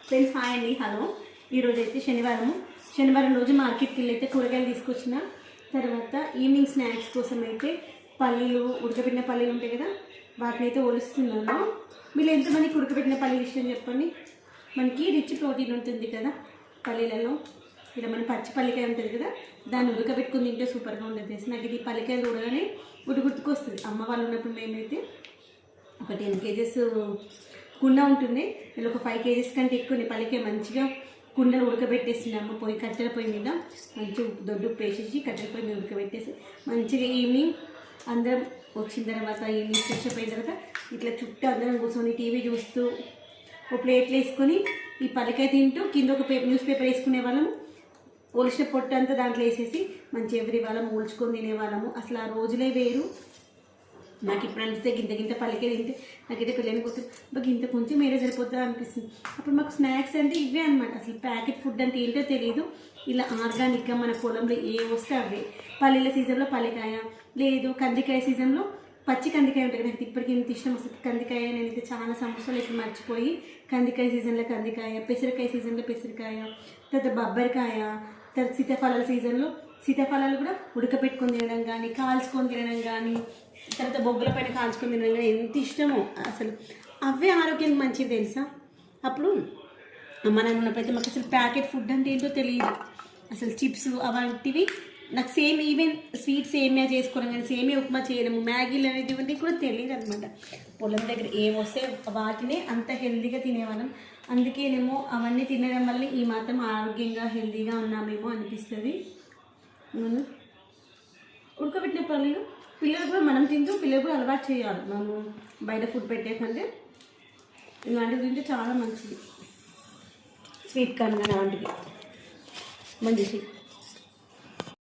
Friends hi అండి, hello. ఈరోజు అయితే శనివారం రోజు మార్కెట్కి వెళ్ళి అయితే కూరగాయలు తీసుకొచ్చిన తర్వాత ఈవినింగ్ స్నాక్స్ కోసం అయితే పల్లీలు, ఉడకబెట్టిన పల్లీలు ఉంటాయి కదా, వాటిని అయితే ఒలుస్తున్నాను. మీరు ఎంతమందికి ఉడకబెట్టిన పల్లీలు ఇష్టం చెప్పండి. మనకి రిచ్ ప్రోటీన్ ఉంటుంది కదా పల్లీలలో. ఇలా మన పచ్చి పల్లికాయ ఉంటుంది కదా, దాన్ని ఉడకబెట్టుకుని తింటే సూపర్గా ఉంటుంది. నాకు ఇది పల్లికాయలు చూడగానే గుర్తుకొస్తుంది. అమ్మ వాళ్ళు ఉన్నప్పుడు మేమైతే ఒక 10 kgs కుండ ఉంటుంది, ఇలా ఒక 5 kgs కంటే ఎక్కువ పల్లికాయ మంచిగా కుండలు ఉడకబెట్టేసినాము. కట్టెల పొయ్యి మీద మంచిగా దొడ్డు ఉప్పు వేసేసి కట్టెల పొయ్యి మీద ఉడకబెట్టేసి మంచిగా ఈవినింగ్ అందరం వచ్చిన తర్వాత, ఈవినింగ్ ఫ్రెష్ అయిన తర్వాత ఇట్లా చుట్టూ అందరం కూర్చొని టీవీ చూస్తూ ఒక ప్లేట్లు వేసుకొని ఈ పల్లికాయ తింటూ కింద ఒక న్యూస్ పేపర్ వేసుకునే వాళ్ళము. ఒలిసిన పొట్టు అంతా దాంట్లో వేసేసి మంచి ఎవరి వాళ్ళం ఊల్చుకొని తినేవాళ్ళము. అసలు ఆ రోజులే వేరు. నాకు ఇప్పుడు అనిపిస్తే గింత పల్లికాయ తింటే నాకైతే పిల్లలకి వస్తుంది, మాకు ఇంత కొంచెం మేరే సరిపోతుందా అనిపిస్తుంది. అప్పుడు మాకు స్నాక్స్ అంటే ఇవే అనమాట. అసలు ప్యాకెట్ ఫుడ్ అంటే ఏంటో తెలియదు. ఇలా ఆర్గానిక్గా మన పొలంలో ఏ వస్తే అవే. పల్లీల సీజన్లో పల్లికాయ, లేదు కందికాయ సీజన్లో పచ్చి కందికాయ ఉంటుంది. నాకు ఇప్పటికీ ఎంత ఇష్టం అసలు కందికాయ. నేనైతే చాలా సంవత్సరాలు ఇప్పుడు మర్చిపోయి కందికాయ సీజన్లో కందికాయ, పెసరకాయ సీజన్లో పెసరకాయ, తర్వాత బొబ్బరికాయ, తర్వాత సీతాఫలాల సీజన్లో సీతాఫలాలు కూడా ఉడకపెట్టుకొని తినడం కానీ, కాల్చుకొని తినడం కానీ, తర్వాత బొబ్బల పైన కాల్చుకొని తినడం కానీ ఎంత ఇష్టమో. అసలు అవే ఆరోగ్యానికి మంచిది తెలుసా. అప్పుడు మనం ఉన్నప్పుడైతే మాకు అసలు ప్యాకెట్ ఫుడ్ అంటే ఏంటో తెలియదు. అసలు చిప్స్ అలాంటివి నాకు సేమ్ ఈవెన్ స్వీట్ సేమియా చేసుకోవడం కానీ, సేమియా ఉప్మా చేయడము, మ్యాగీలు అనేటివంటి కూడా తెలియదు అనమాట. పొలం దగ్గర ఏమొస్తే వాటినే అంత హెల్తీగా తినేవాళ్ళం. అందుకేనేమో అవన్నీ తినడం వల్ల ఈ మాత్రం ఆరోగ్యంగా హెల్తీగా ఉన్నామేమో అనిపిస్తుంది. ఉడకబెట్టిన పల్లీలు పిల్లలు కూడా మనం తింటూ పిల్లలు కూడా అలవాటు చేయాలి. మనము బయట ఫుడ్ పెట్టేకంటే ఇలాంటివి తింటే చాలా మంచిది. స్వీట్ కార్న్ కానీ అలాంటివి మంచిది.